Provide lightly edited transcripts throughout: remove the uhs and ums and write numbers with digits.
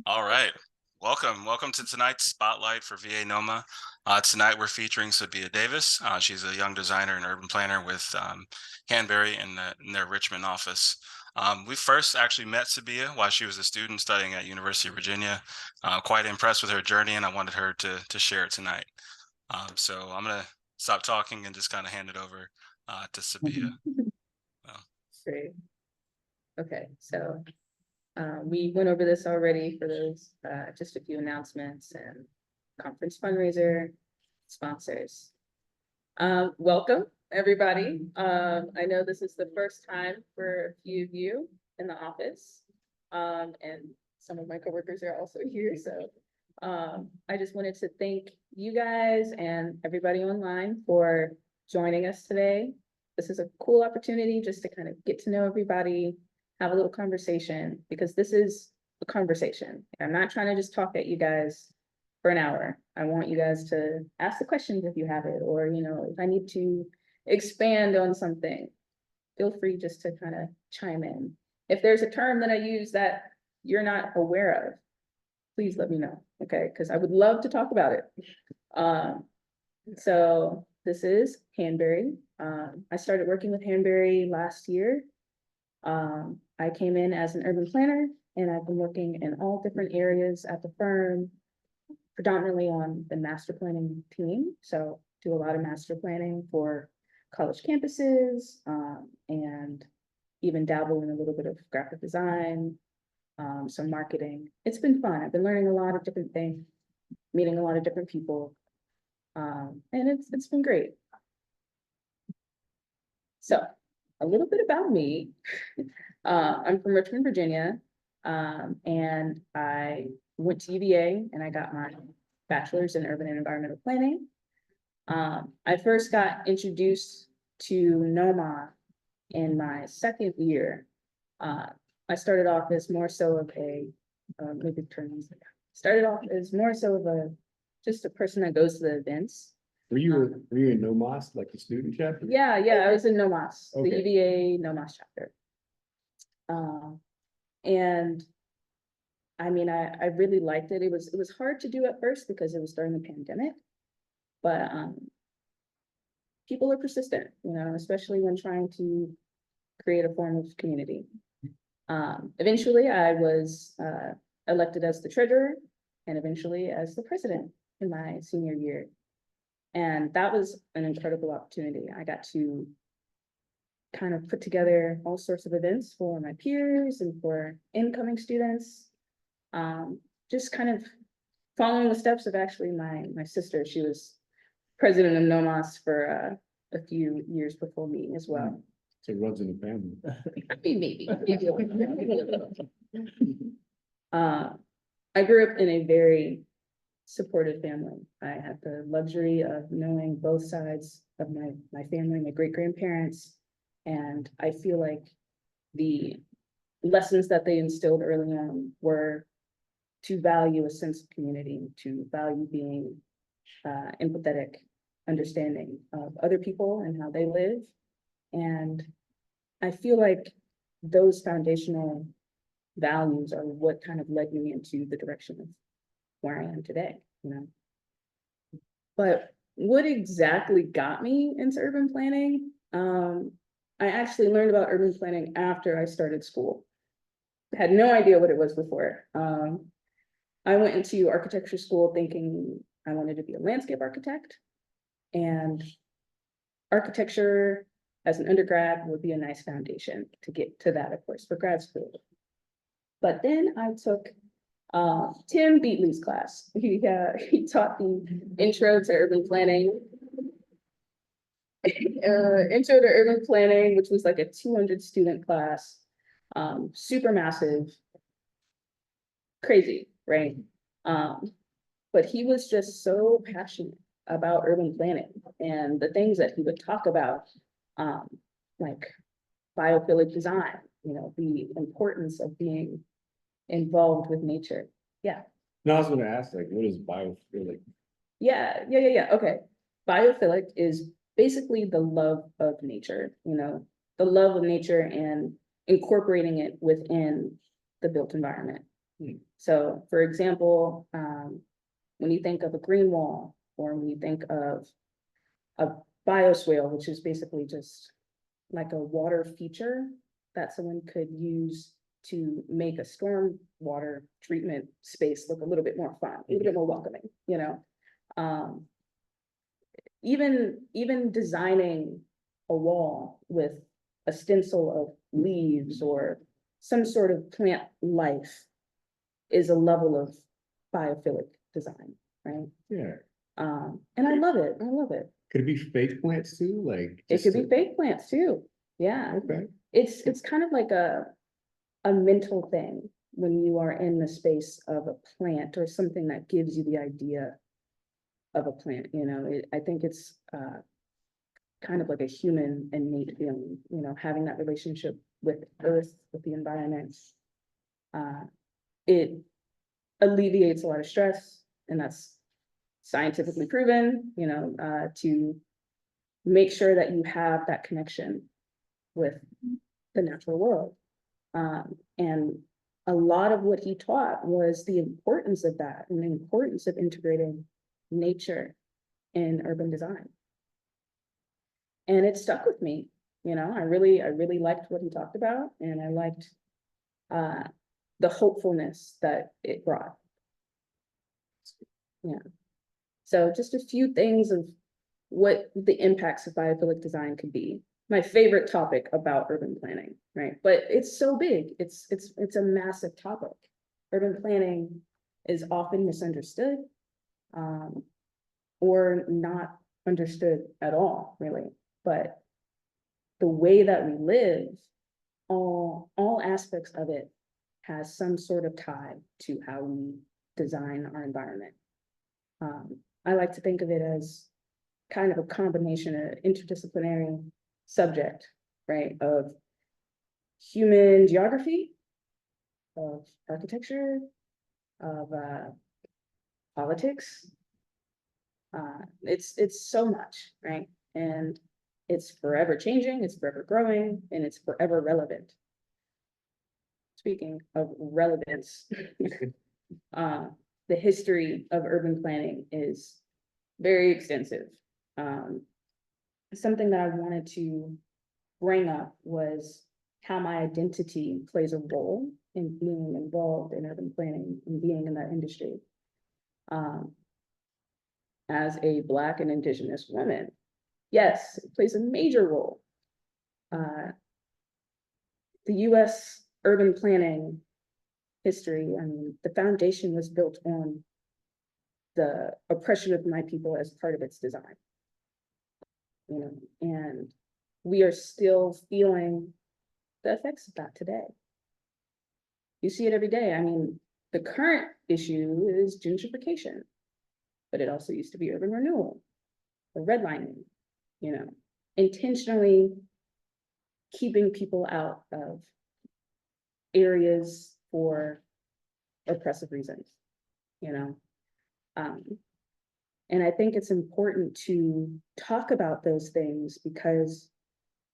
All right. Welcome to tonight's spotlight for VANOMA. Tonight we're featuring Sabiya Davis. She's a young designer and urban planner with Hanbury in their Richmond office. We first actually met Sabiya while she was a student studying at University of Virginia. Quite impressed with her journey, and I wanted her to share it tonight. So I'm gonna stop talking and just kind of hand it over to Sabiya. Great. Okay, so we went over this already for those, just a few announcements and conference fundraiser sponsors. Welcome, everybody. I know this is the first time for a few of you in the office, and some of my coworkers are also here. So I just wanted to thank you guys and everybody online for joining us today. This is a cool opportunity just to kind of get to know everybody, have a little conversation, because this is a conversation. I'm not trying to just talk at you guys for an hour. I want you guys to ask the questions if you have it, or, if I need to expand on something, feel free just to kind of chime in. If there's a term that I use that you're not aware of, please let me know, okay? Because I would love to talk about it. So this is Hanbury. I started working with Hanbury last year. I came in as an urban planner, and I've been working in all different areas at the firm, predominantly on the master planning team. So do a lot of master planning for college campuses, and even dabble in a little bit of graphic design, some marketing. It's been fun. I've been learning a lot of different things, meeting a lot of different people, and it's been great. So a little bit about me. I'm from Richmond, Virginia, and I went to UVA and I got my bachelor's in urban and environmental planning. I first got introduced to NOMA in my second year. I started off as more so of a, started off as more so of just a person that goes to the events. Were you in NOMAS, like the student chapter? Yeah, I was in NOMAS, the Okay. UVA NOMAS chapter. And I mean, I really liked it. It was hard to do at first because it was during the pandemic, but people are persistent, especially when trying to create a form of community. Eventually I was elected as the treasurer and eventually as the president in my senior year. And that was an incredible opportunity. I got to kind of put together all sorts of events for my peers and for incoming students. Just kind of following the steps of actually my sister. She was president of NOMAS for a few years before me as well. So it runs in the family. I mean, maybe. I grew up in a very supportive family. I had the luxury of knowing both sides of my family, my great-grandparents, and I feel like the lessons that they instilled early on were to value a sense of community, to value being empathetic, understanding of other people and how they live. And I feel like those foundational values are what kind of led me into the direction of where I am today, But what exactly got me into urban planning? I actually learned about urban planning after I started school. I had no idea what it was before. I went into architecture school thinking I wanted to be a landscape architect, and architecture as an undergrad would be a nice foundation to get to that, of course, for grad school. But then I took Tim Beatley's class. He taught the intro to urban planning. Intro to urban planning, which was like a 200 student class, super massive, crazy, right? But he was just so passionate about urban planning and the things that he would talk about, like biophilic design, the importance of being involved with nature. Yeah. No, I was gonna ask, like, what is biophilic? Yeah. Okay. Biophilic is basically the love of nature, the love of nature and incorporating it within the built environment. Hmm. So, for example, when you think of a green wall, or when you think of a bioswale, which is basically just like a water feature that someone could use to make a storm water treatment space look a little bit more fun, a little bit more welcoming, you know? Even designing a wall with a stencil of leaves or some sort of plant life is a level of biophilic design, right? Yeah. And I love it. I love it. Could it be fake plants too? Like. It just could be to- fake plants too. Yeah. Okay. It's kind of like a mental thing when you are in the space of a plant or something that gives you the idea of a plant, you know. I think it's kind of like a human innate feeling, you know, having that relationship with earth, with the environment. It alleviates a lot of stress, and that's scientifically proven, you know, to make sure that you have that connection with the natural world. And a lot of what he taught was the importance of that and the importance of integrating nature in urban design. And it stuck with me, you know. I really liked what he talked about, and I liked the hopefulness that it brought. Yeah. So just a few things of what the impacts of biophilic design could be. My favorite topic about urban planning, right? But it's so big. It's a massive topic. Urban planning is often misunderstood, or not understood at all, really. But the way that we live, all aspects of it has some sort of tie to how we design our environment. I like to think of it as kind of a combination, of interdisciplinary subject, right? Of human geography, of architecture, of politics. It's so much, right? And it's forever changing, it's forever growing, and it's forever relevant. Speaking of relevance, the history of urban planning is very extensive. Something that I wanted to bring up was how my identity plays a role in being involved in urban planning and being in that industry. As a Black and Indigenous woman, yes, it plays a major role. The US urban planning history, I mean, the foundation was built on the oppression of my people as part of its design. You know, and we are still feeling the effects of that today. You see it every day. I mean, the current issue is gentrification, but it also used to be urban renewal, or redlining, you know, intentionally keeping people out of areas for oppressive reasons, you know. And I think it's important to talk about those things because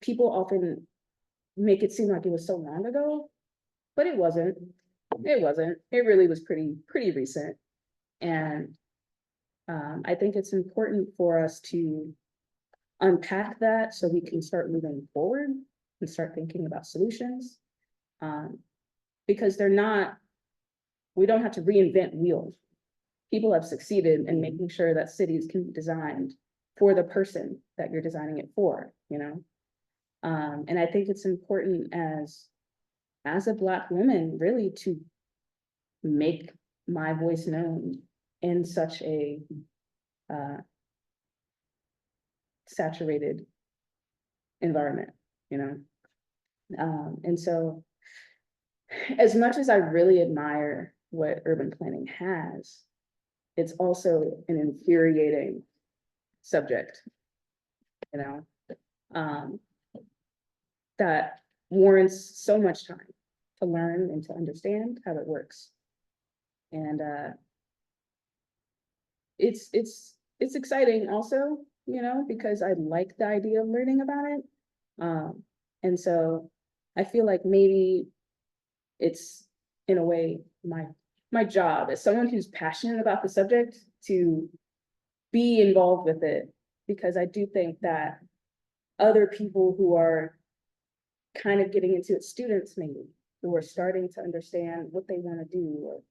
people often make it seem like it was so long ago, but it wasn't. It wasn't. It really was pretty recent. And I think it's important for us to unpack that so we can start moving forward and start thinking about solutions. Because we don't have to reinvent wheels. People have succeeded in making sure that cities can be designed for the person that you're designing it for, you know? And I think it's important as a Black woman, really, to make my voice known in such a saturated environment, you know? And so, as much as I really admire what urban planning has, it's also an infuriating subject, you know, that warrants so much time to learn and to understand how it works. And it's exciting also, you know, because I like the idea of learning about it. And so I feel like maybe it's in a way my job as someone who's passionate about the subject to be involved with it, because I do think that other people who are kind of getting into it, students maybe, who are starting to understand what they want to do, or,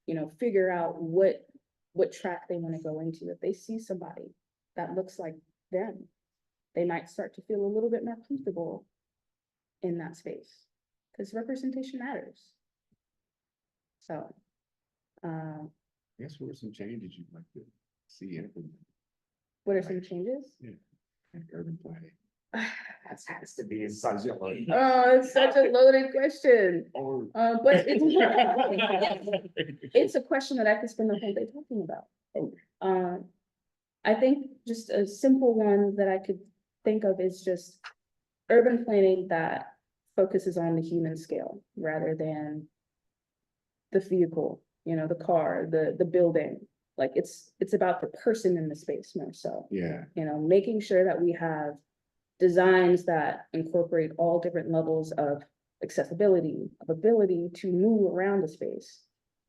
you know, figure out what track they want to go into. If they see somebody that looks like them, they might start to feel a little bit more comfortable in that space, because representation matters. So, Guess what are some changes you'd like to see implemented what are some changes? in urban planning? That has to be such a load. Oh, it's such a loaded question. Or But it's a question that I could spend the whole day talking about. I think just a simple one that I could think of is just urban planning that focuses on the human scale rather than the vehicle, you know, the car, the building. Like it's about the person in the space more so, yeah, you know, making sure that we have designs that incorporate all different levels of accessibility, of ability to move around the space.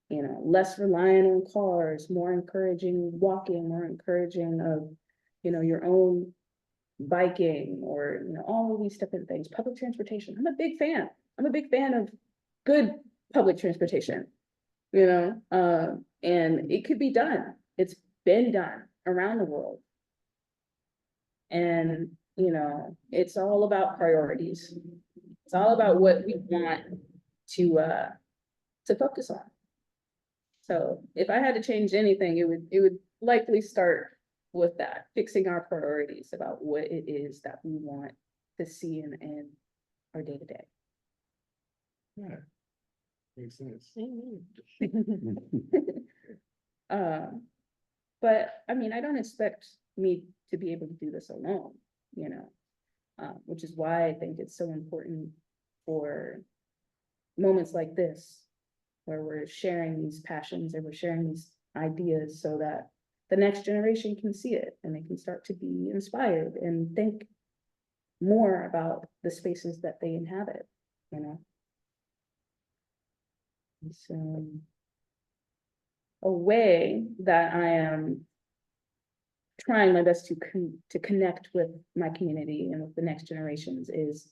You know, less reliant on cars, more encouraging walking, more encouraging of, you know, your own biking, or, you know, all of these different things. Public transportation, I'm a big fan. I'm a big fan of good public transportation, you know, and it could be done. It's been done around the world. And, you know, it's all about priorities. It's all about what we want to focus on. So if I had to change anything, it would likely start with that, fixing our priorities about what it is that we want to see in our day to day. yeah, makes sense. But I mean, I don't expect me to be able to do this alone, you know, which is why I think it's so important for moments like this, where we're sharing these passions and we're sharing these ideas so that the next generation can see it and they can start to be inspired and think more about the spaces that they inhabit, you know. So a way that I am trying my best to connect with my community and with the next generations is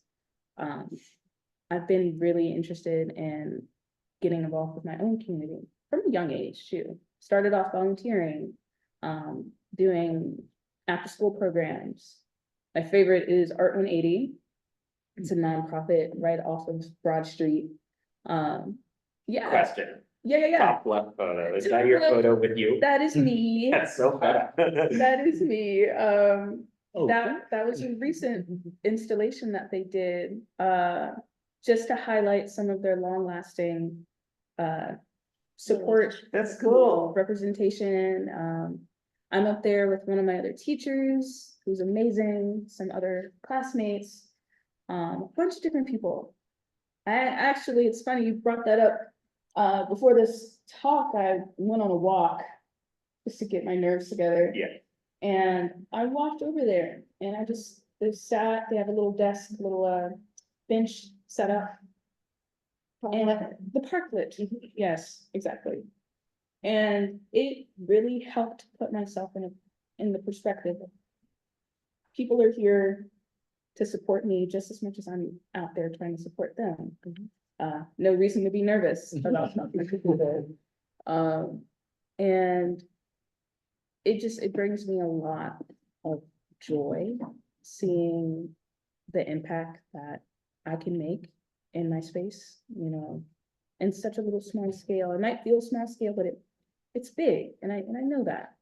I've been really interested in getting involved with my own community from a young age too. Started off volunteering, doing after school programs. My favorite is Art 180. It's a nonprofit right off of Broad Street. Yeah, Question, yeah. top left photo, is that your photo with you? That is me. That's so bad. That is me. Oh, That was a recent installation that they did, just to highlight some of their long-lasting support. That's cool. Representation. I'm up there with one of my other teachers, who's amazing, some other classmates, a bunch of different people. Actually, it's funny you brought that up. Before this talk, I went on a walk just to get my nerves together. Yeah. And I walked over there and I just, they sat, they have a little desk, little bench set up. And the parklet, yes, exactly. And it really helped put myself in the perspective of people are here to support me just as much as I'm out there trying to support them. No reason to be nervous about talking to people. And it brings me a lot of joy seeing the impact that I can make in my space, you know, in such a little small scale. It might feel small scale, but it's big, and I know that.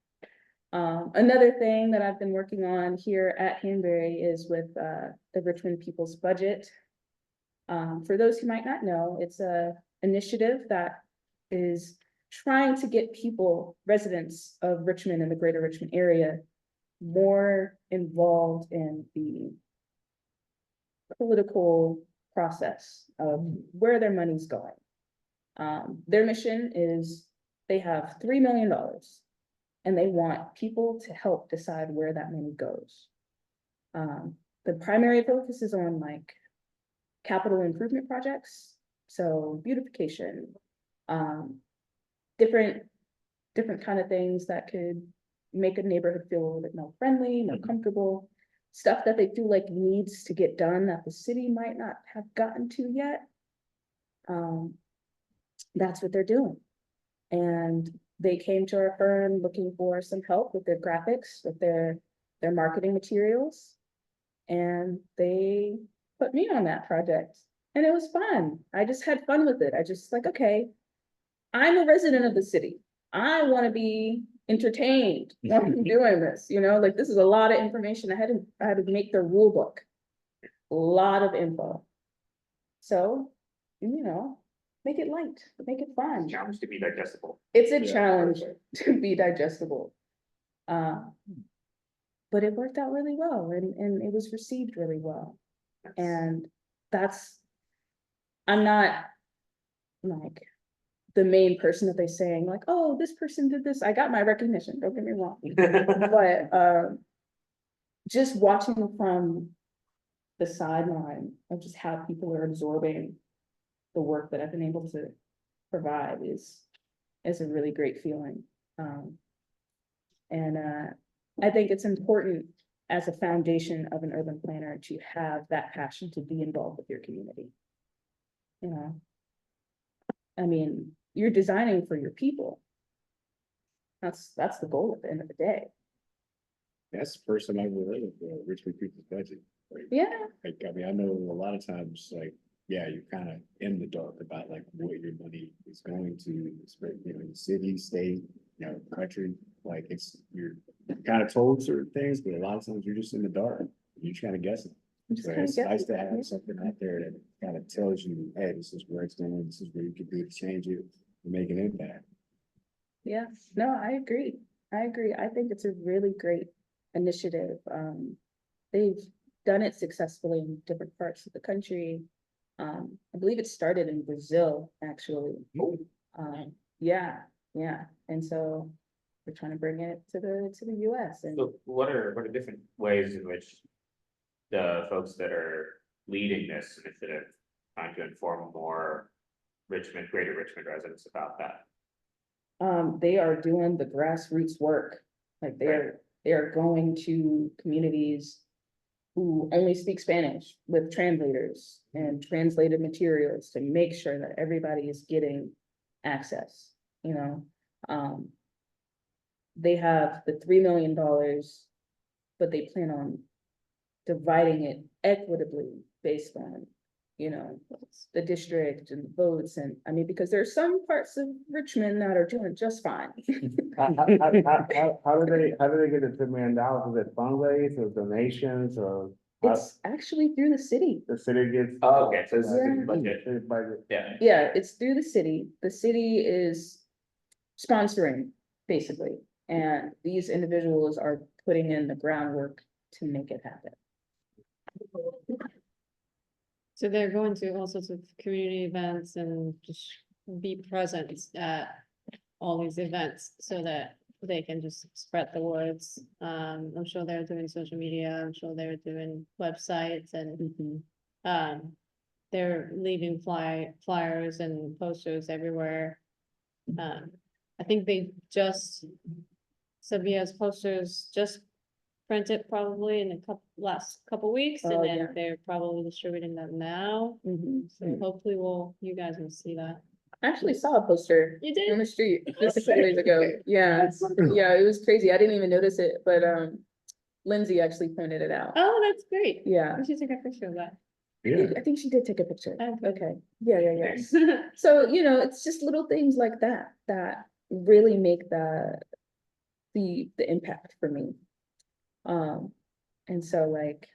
Another thing that I've been working on here at Hanbury is with the Richmond People's Budget. For those who might not know, it's a initiative that is trying to get people, residents of Richmond and the greater Richmond area, more involved in the political process of where their money's going. Their mission is they have $3 million and they want people to help decide where that money goes. The primary focus is on like capital improvement projects, so beautification, different kind of things that could make a neighborhood feel a little bit more friendly, more comfortable, stuff that they feel like needs to get done that the city might not have gotten to yet. That's what they're doing. And they came to our firm looking for some help with their graphics, with their marketing materials. And they put me on that project. And it was fun. I just had fun with it. I just like, okay, I'm a resident of the city. I want to be entertained while I'm doing this, you know, like this is a lot of information. I had to make the rule book. A lot of info. So, you know, make it light, make it fun. Challenge to be digestible. It's a Yeah. challenge to be digestible. But it worked out really well and it was received really well. And I'm not like the main person that they saying like, oh, this person did this. I got my recognition, don't get me wrong. But just watching from the sideline of just how people are absorbing the work that I've been able to provide is a really great feeling. And I think it's important as a foundation of an urban planner to have that passion to be involved with your community. You know, I mean, you're designing for your people. That's the goal at the end of the day. That's the first time I've ever heard of the Richmond people's budget. Like, Yeah, like, I mean, I know a lot of times, like, yeah, you're kind of in the dark about like what your money is going to, you know, the city, state, you know, country. Like you're kind of told certain things, but a lot of times you're just in the dark. You're just kind of guessing. I'm just So kinda it's nice to guessing. have something out there that kind of tells you, hey, this is where it's going, this is where you can do to change it, and make an impact. Yeah, no, I agree. I think it's a really great initiative. They've done it successfully in different parts of the country. I believe it started in Brazil, actually. Yeah, yeah. And so we're trying to bring it to the US and So what are different ways in which the folks that are leading this initiative trying to inform more greater Richmond residents about that? they are doing the grassroots work. Like they are going to communities who only speak Spanish with translators and translated materials to make sure that everybody is getting access, you know? They have the $3 million, but they plan on dividing it equitably based on, you know, the district and the votes. And I mean, because there are some parts of Richmond that are doing just fine. How do they get the $2 million? Is it fundraise or donations or It's actually through the city. the city gets? Oh, okay, so this is Yeah. the budget. City budget. Yeah. Yeah, it's through the city. The city is sponsoring, basically. And these individuals are putting in the groundwork to make it happen. So they're going to all sorts of community events and just be present at all these events so that they can just spread the words. I'm sure they're doing social media, I'm sure they're doing websites and they're leaving flyers and posters everywhere. I think they just, Sabia's posters just printed probably in last couple weeks, Oh, and then yeah. they're probably distributing them now. So hopefully you guys will see that. I actually saw a poster You on did? the street just a few days ago. Yeah, yeah, it was crazy. I didn't even notice it, but Lindsay actually pointed it out. Oh, that's great. Yeah, We should take a picture of that. Yeah, I think she did take a picture. Okay. Okay, yeah. So, you know, it's just little things like that that really make the impact for me. And so like,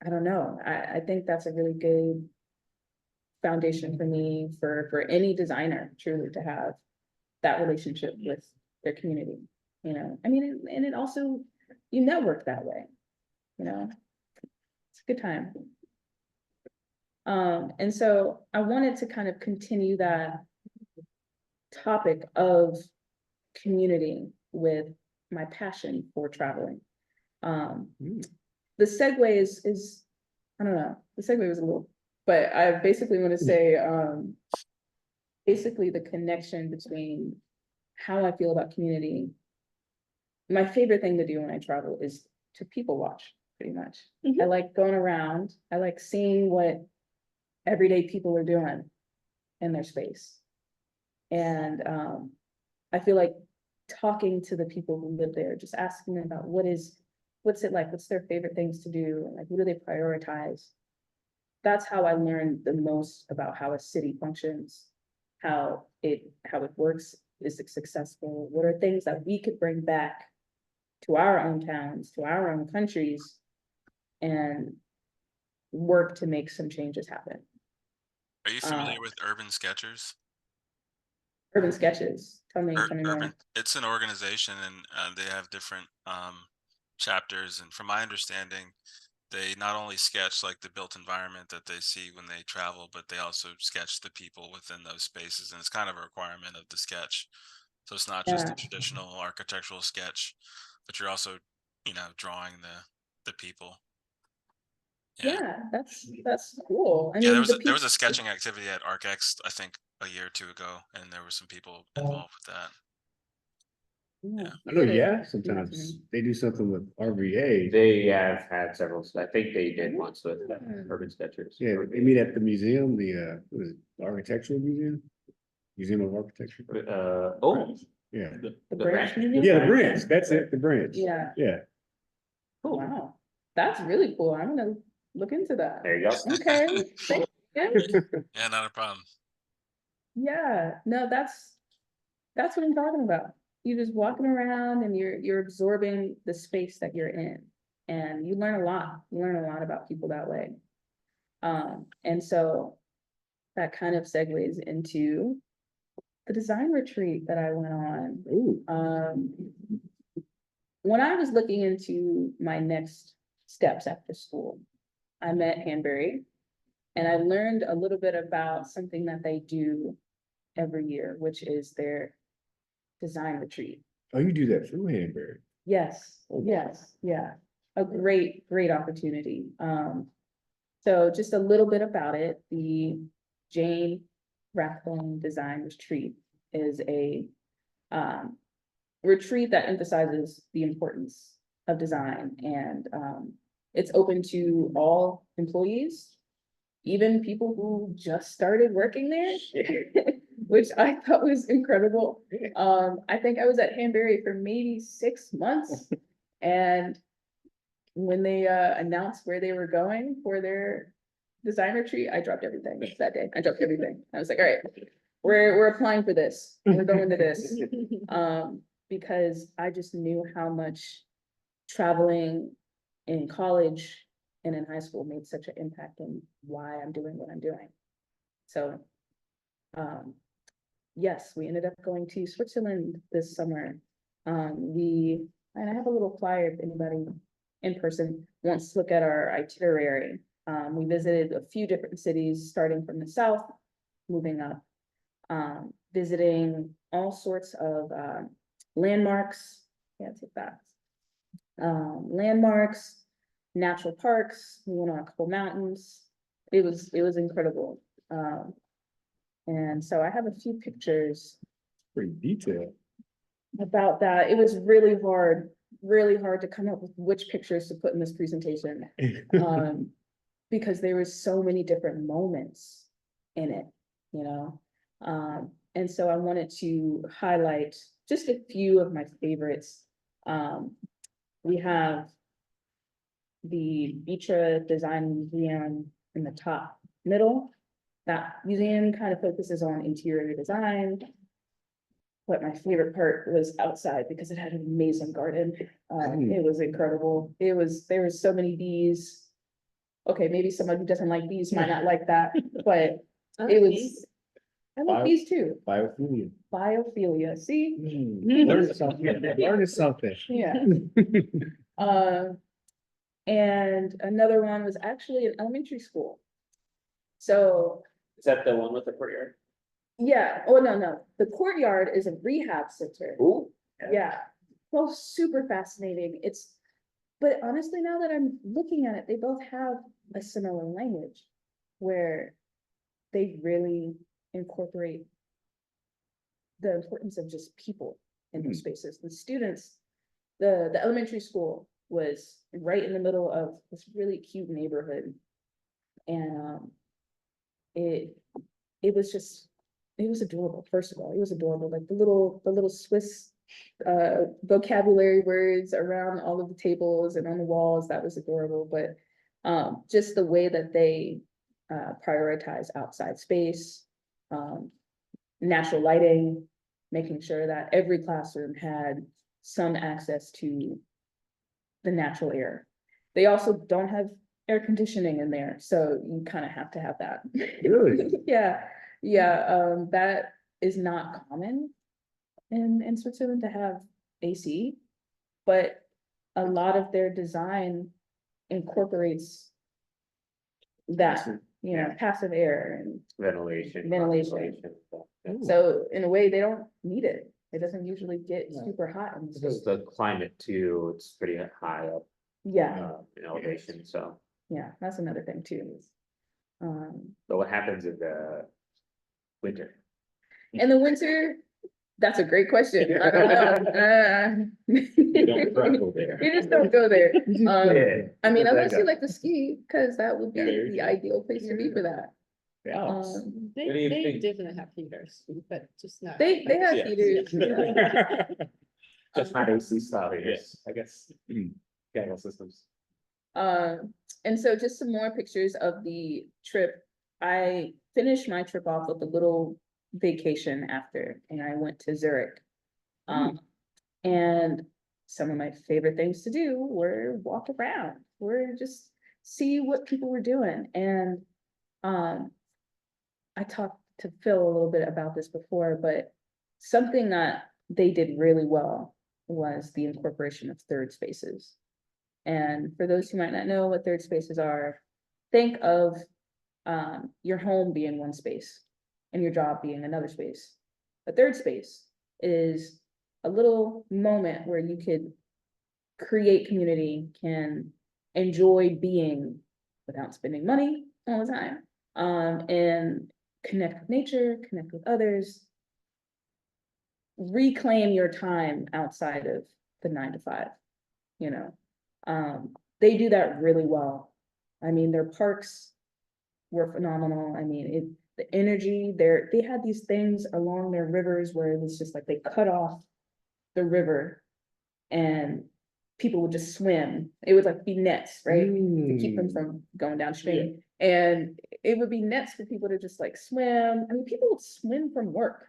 I don't know, I think that's a really good foundation for me, for any designer truly to have that relationship with their community, you know? I mean, and it also, you network that way, you know? It's a good time. And so I wanted to kind of continue that topic of community with my passion for traveling. The segue is, I don't know, the segue was a little But I basically want to say, basically the connection between how I feel about community. My favorite thing to do when I travel is to people watch, pretty much. I like going around, I like seeing what everyday people are doing in their space. And I feel like talking to the people who live there, just asking them about what's it like, what's their favorite things to do, and like what do they prioritize? That's how I learned the most about how a city functions, how it works, is it successful, what are things that we could bring back to our own towns, to our own countries, and work to make some changes happen. Are you familiar with Urban Sketchers? Urban Sketches, tell me more. Urban, it's an organization, and they have different chapters. And from my understanding, they not only sketch like the built environment that they see when they travel, but they also sketch the people within those spaces. And it's kind of a requirement of the sketch. So it's not just Yeah. a traditional architectural sketch, but you're also, drawing the people. Yeah, that's cool. I Yeah, mean, there was a sketching activity at ArcX, I think a year or two ago, and there were some people involved with that. I know, yeah, sometimes they do something with RVA. They have had several, I think they did once with Urban Sketchers. Yeah, they meet at the museum, what is it, the Architectural Museum? Museum of Architecture. Oh. Yeah, The branch museum? yeah, the branch, that's it, the branch. Yeah, Yeah. wow, that's really cool. I'm gonna look into that. There you go. Okay, thank you. Yeah, not a problem. Yeah, no, that's what I'm talking about. You're just walking around and you're absorbing the space that you're in. And you learn a lot. You learn a lot about people that way. And so that kind of segues into the design retreat that I went on. Ooh. When I was looking into my next steps after school, I met Hanbury, and I learned a little bit about something that they do every year, which is their design retreat. Oh, you do that through Hanbury? Yes, yes, yeah, a great opportunity. So just a little bit about it, the Jane Rathbone Design Retreat is a retreat that emphasizes the importance of design, and it's open to all employees, even people who just started working there, which I thought was incredible. I think I was at Hanbury for maybe 6 months, and when they announced where they were going for their design retreat, I dropped everything that day. I dropped everything. I was like, all right, we're applying for this. We're going to this. Because I just knew how much traveling in college and in high school made such an impact on why I'm doing what I'm doing. So, yes, we ended up going to Switzerland this summer. And I have a little flyer if anybody in person wants to look at our itinerary. We visited a few different cities, starting from the south, moving up, visiting all sorts of landmarks. Yeah, take that. Landmarks, natural parks. We went on a couple mountains. It was incredible. And so I have a few pictures Pretty detailed. about that. It was really hard to come up with which pictures to put in this presentation. Because there was so many different moments in it, and so I wanted to highlight just a few of my favorites. We have the Vitra Design Museum in the top middle. That museum kind of focuses on interior design. But my favorite part was outside because it had an amazing garden. It was incredible. There were so many bees. Okay, maybe someone who doesn't like bees might not like that, but it was. I like bees too. Biophilia. Biophilia, see? Learn something, learn something. Yeah. And another one was actually an elementary school. So, Is that the one with the courtyard? yeah, oh, no, the courtyard is a rehab center. Ooh. Yeah, well, super fascinating. But honestly, now that I'm looking at it, they both have a similar language. where they really incorporate the importance of just people in those spaces. The students, the elementary school was right in the middle of this really cute neighborhood. And it was just, it was adorable. First of all, it was adorable. Like the little Swiss vocabulary words around all of the tables and on the walls, that was adorable. But just the way that they prioritize outside space, natural lighting, making sure that every classroom had some access to the natural air. They also don't have air conditioning in there, so you kind of have to have that. Really? Yeah, that is not common in Switzerland to have AC, but a lot of their design incorporates that, you know, passive air and Ventilation. Ventilation. condensation, so in a way, they don't need it. It doesn't usually get super hot in the Because States. the climate too, it's pretty high up Yeah, in elevation, so. yeah, that's another thing too. But what happens in the winter? In the winter, that's a great question. I don't know. You don't travel there. You just don't go there. Yeah. I mean, Because unless you got- like to ski, because that would be Yeah, there you the go. ideal place to be for that. Yeah. They, What do you they think? definitely have heaters, but just not. They have Yes. heaters. Yeah. Just not AC style, Yes. I guess. Mm. Chemical systems. And so just some more pictures of the trip. I finished my trip off with a little vacation after, and I went to Zurich. And some of my favorite things to do were walk around, were just see what people were doing. And I talked to Phil a little bit about this before, but something that they did really well was the incorporation of third spaces. And for those who might not know what third spaces are, think of your home being one space and your job being another space. A third space is a little moment where you could create community, can enjoy being without spending money all the time, and connect with nature, connect with others, reclaim your time outside of the 9 to 5, you know. They do that really well. I mean, their parks were phenomenal. I mean, the energy there, they had these things along their rivers where it was just like they cut off the river and people would just swim. It would like be nets, right? To keep them from going downstream. And it would be nets for people to just like swim. I mean, people would swim from work.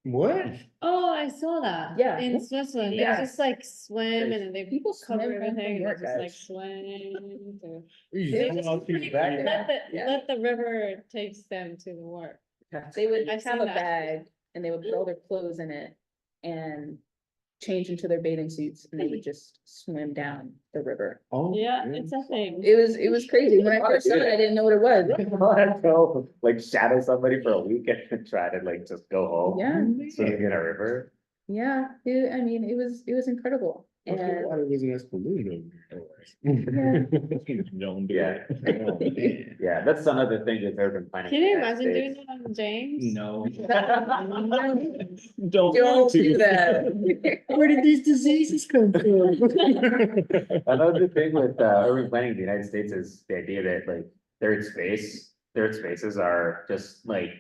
What? Oh, I saw that. Yeah. In Switzerland, they Yeah. just like swim and then they People cover swim home from everything, work, they just like guys. swim to. You They just just go out to your pretty back. much Yeah. let the river takes them to the work. They would I've have seen a that. bag and they would put all their clothes in it and change into their bathing suits and they would just swim down the river. Oh, Yeah, it's a thing. It was crazy. When I first saw it, I didn't know what it was. I'd go like shadow somebody for a week and try to like just go home. Yeah, Swimming in a river. yeah. I mean, it was incredible. Well, the And water wasn't as polluted over there. Don't do Yeah. it. Oh, man. Yeah, that's another thing with urban planning. Can you in the imagine doing States. that on James? No. don't do that. Where did these diseases come from? Another thing with urban planning in the United States is the idea that like third spaces are just like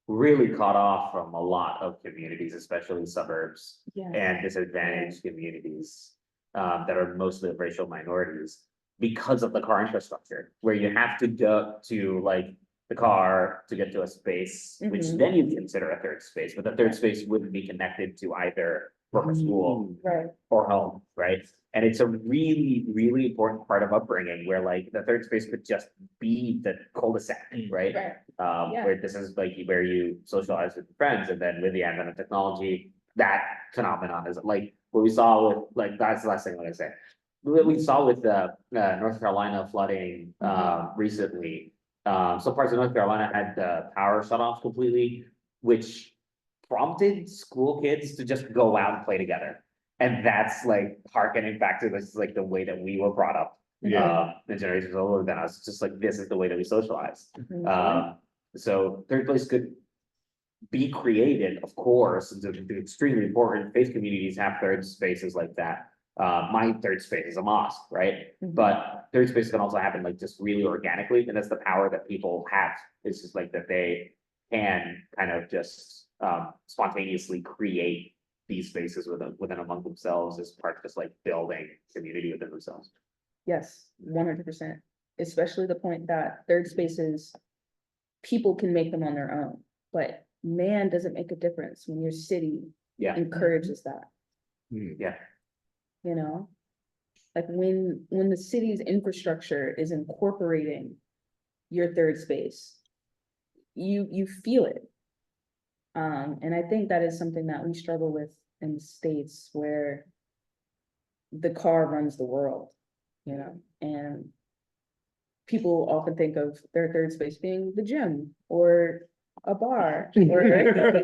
really cut off from a lot of communities, especially suburbs Yeah. and disadvantaged communities that are mostly of racial minorities because of the car infrastructure, where you have to go to like the car to get to a space, which Mhm. then you consider a third space, but the third space wouldn't be connected to either work or school Right. or home, right? And it's a really, really important part of upbringing where like the third space could just be the cul-de-sac, right? Right. Yeah. Where this is like where you socialize with friends, and then with the advent of technology, that phenomenon is like what we saw with, like, that's the last thing I'm gonna say. What we saw with the North Carolina flooding recently, some parts of North Carolina had the power shut off completely, which prompted school kids to just go out and play together. And that's like harkening back to this, like the way that we were brought up, And generations older than us, just like this is the way that we socialize. Mhm. So third place could be created, of course, it's extremely important. Faith communities have third spaces like that. My third space is a mosque, right? Mhm. But third space can also happen like just really organically, and that's the power that people have. It's just like that they can kind of just spontaneously create these spaces within among themselves as part of just like building community within themselves. Yes, 100%, especially the point that third spaces, people can make them on their own, but man, does it make a difference when your city Yeah, encourages that, yeah, you know? Like when the city's infrastructure is incorporating your third space, you feel it. And I think that is something that we struggle with in states where the car runs the world, you know, and people often think of their third space being the gym or a bar or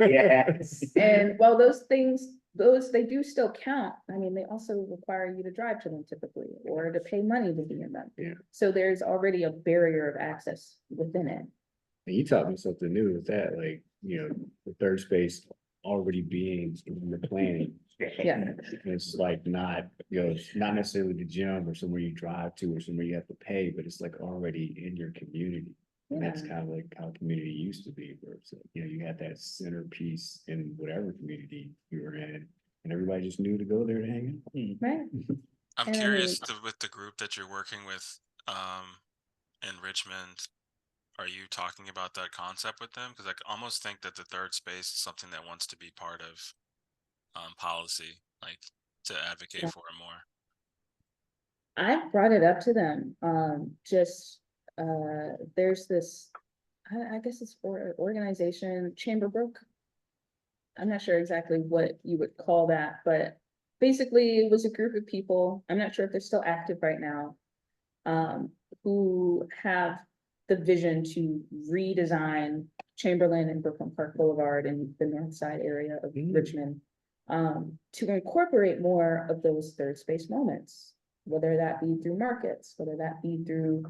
yes. and while those things, they do still count. I mean, they also require you to drive to them typically or to pay money to be in them. Yeah. So there's already a barrier of access within it. And you taught me something new with that, like, the third space already being in the planning. Yeah. It's like not, it's not necessarily the gym or somewhere you drive to or somewhere you have to pay, but it's like already in your community. And that's Yeah. kind of like how community used to be, where it's like, you had that centerpiece in whatever community you were in, and everybody just knew to go there to hang out. Right. I'm And I curious mean- with the group that you're working with in Richmond, are you talking about that concept with them? Because I almost think that the third space is something that wants to be part of policy, like to advocate Yeah. for it more. I brought it up to them, there's this, I guess it's for organization, Chamberbrook. I'm not sure exactly what you would call that, but basically it was a group of people, I'm not sure if they're still active right now, who have the vision to redesign Chamberlain and Brooklyn Park Boulevard in the north side area of Richmond, to incorporate more of those third space moments, whether that be through markets, whether that be through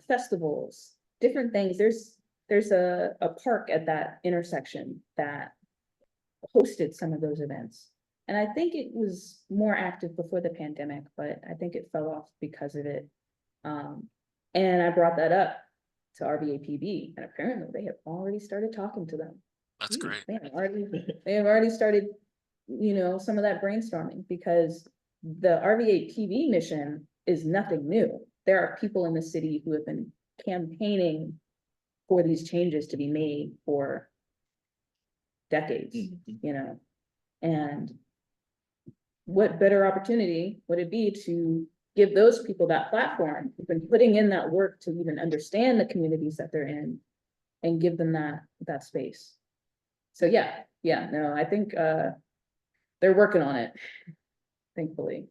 festivals, different things. There's a park at that intersection that hosted some of those events. And I think it was more active before the pandemic, but I think it fell off because of it. And I brought that up to RBAPB, and apparently they have already started talking to them. That's great. They have already started, some of that brainstorming, because the RBAPB mission is nothing new. There are people in the city who have been campaigning for these changes to be made for decades, and what better opportunity would it be to give those people that platform, who've been putting in that work to even understand the communities that they're in, and give them that space. So no, I think they're working on it, thankfully.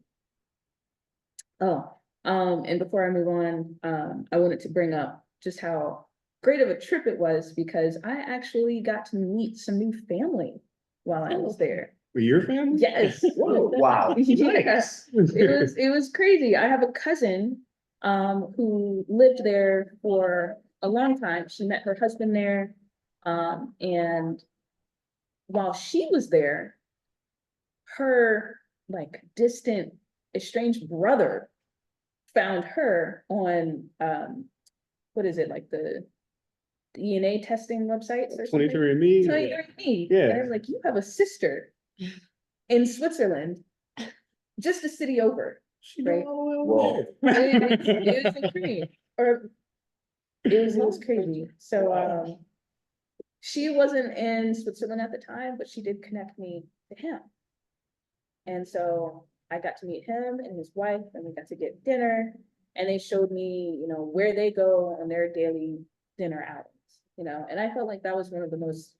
And before I move on, I wanted to bring up just how great of a trip it was, because I actually got to meet some new family while I was there. With your family? Yes. Wow. Yes. It was crazy. I have a cousin who lived there for a long time. She met her husband there. And while she was there, her distant estranged brother found her on what is it, like the DNA testing websites or something? 23andMe? 23andMe. Yeah. And I was like, you have a sister in Switzerland, just a city over. Right. Whoa. It was insane. Or it was crazy. So she wasn't in Switzerland at the time, but she did connect me to him. And so I got to meet him and his wife, and we got to get dinner, and they showed me, where they go on their daily dinner outings, and I felt like that was one of the most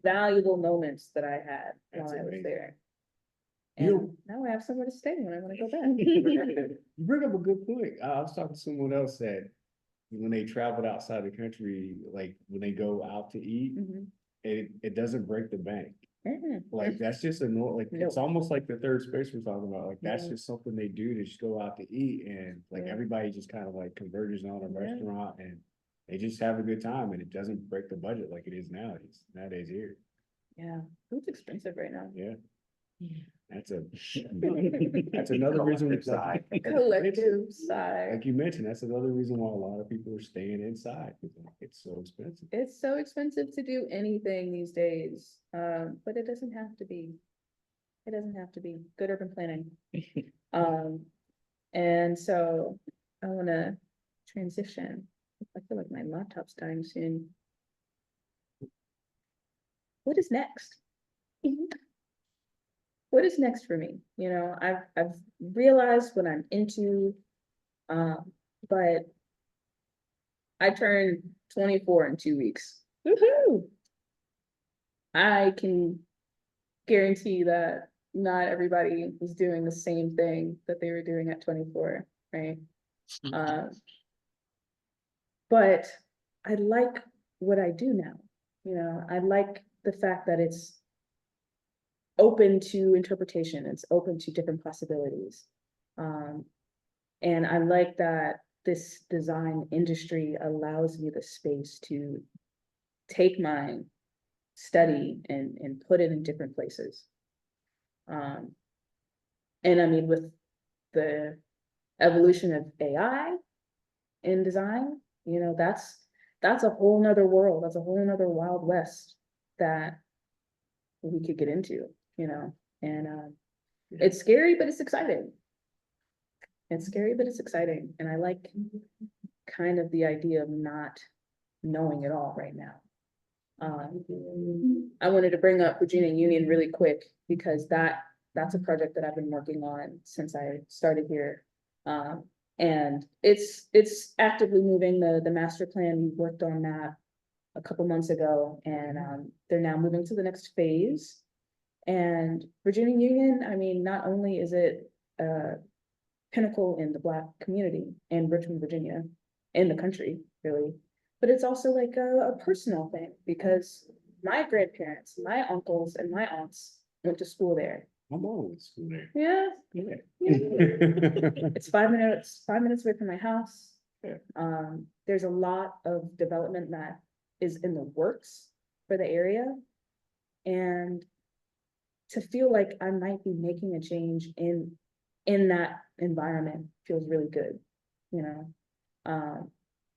valuable moments that I had That's while I was amazing. there. You- And now I have somewhere to stay when I want to go back. You bring up a good point. I was talking to someone else that when they traveled outside the country, like when they go out to eat, Mhm. it doesn't break the bank. Like, that's just a like, it's No. almost like the third space we're talking about, like, that's Yeah. just something they do to just go out to eat, and like, Yeah. everybody just kind of like converges on a Yeah. restaurant, and they just have a good time, and it doesn't break the budget like it is nowadays here, Yeah, food's expensive right now. yeah. That's a, that's another reason. Collective sigh. Collective sigh. Like you mentioned, that's another reason why a lot of people are staying inside, because it's so expensive. It's so expensive to do anything these days, but it doesn't have to be. It doesn't have to be good urban planning. And so I wanna transition. I feel like my laptop's dying soon. What is next? What is next for me? You know, I've realized what I'm into, but I turned 24 in 2 weeks. Woohoo! I can guarantee that not everybody is doing the same thing that they were doing at 24, right? But I like what I do now. You know, I like the fact that it's open to interpretation, it's open to different possibilities. And I like that this design industry allows me the space to take my study and put it in different places. And I mean, with the evolution of AI in design, you know, that's a whole nother world, that's a whole nother Wild West that we could get into, you know, and it's scary, but it's exciting. It's scary, but it's exciting, and I like kind of the idea of not knowing it all right now. I wanted to bring up Virginia Union really quick because that's a project that I've been working on since I started here. And it's actively moving. The master plan, we worked on that a couple months ago, and they're now moving to the next phase. And Virginia Union, I mean, not only is it a pinnacle in the Black community in Richmond, Virginia, in the country, really, but it's also like a personal thing because my grandparents, my uncles, and my aunts went to school there. I'm always school there. Yeah, Yeah. it's 5 minutes away from my house. Yeah. There's a lot of development that is in the works for the area. And to feel like I might be making a change in that environment feels really good, you know?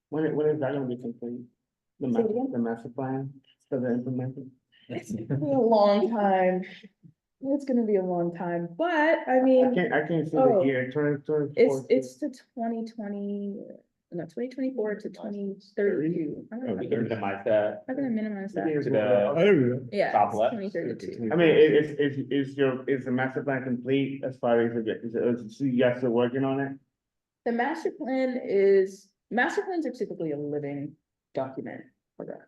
When is that gonna be complete? The Say it again? the master plan for the implemented? It's gonna be a long time. It's gonna be a long time, but I I mean, can't see Oh. the year, 2024. it's to 2020, no, 2024 to 2032. I'm Oh, gonna We can minimize that. minimize that. Years To the- ago. Yeah, Top it's left. 2032. I mean, is the master plan complete as far as, so you guys still working on it? The master plans are typically a living document for that.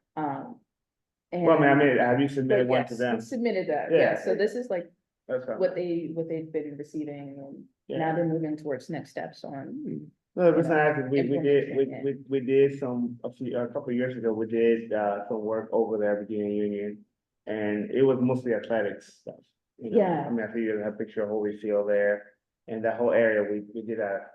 Well, I mean, and- have you but submitted one to yes, them? we submitted that, Yeah. yeah, so this is like That's fine. what they've been receiving, and now Yeah. they're moving towards next steps on. No, the reason I asked is we did, Implementation, we did a couple of years ago, we did, some work over there, Virginia Union. And it was mostly athletics stuff. You know, Yeah. I mean, I see you have a picture of Holyfield there. And that whole area, we did a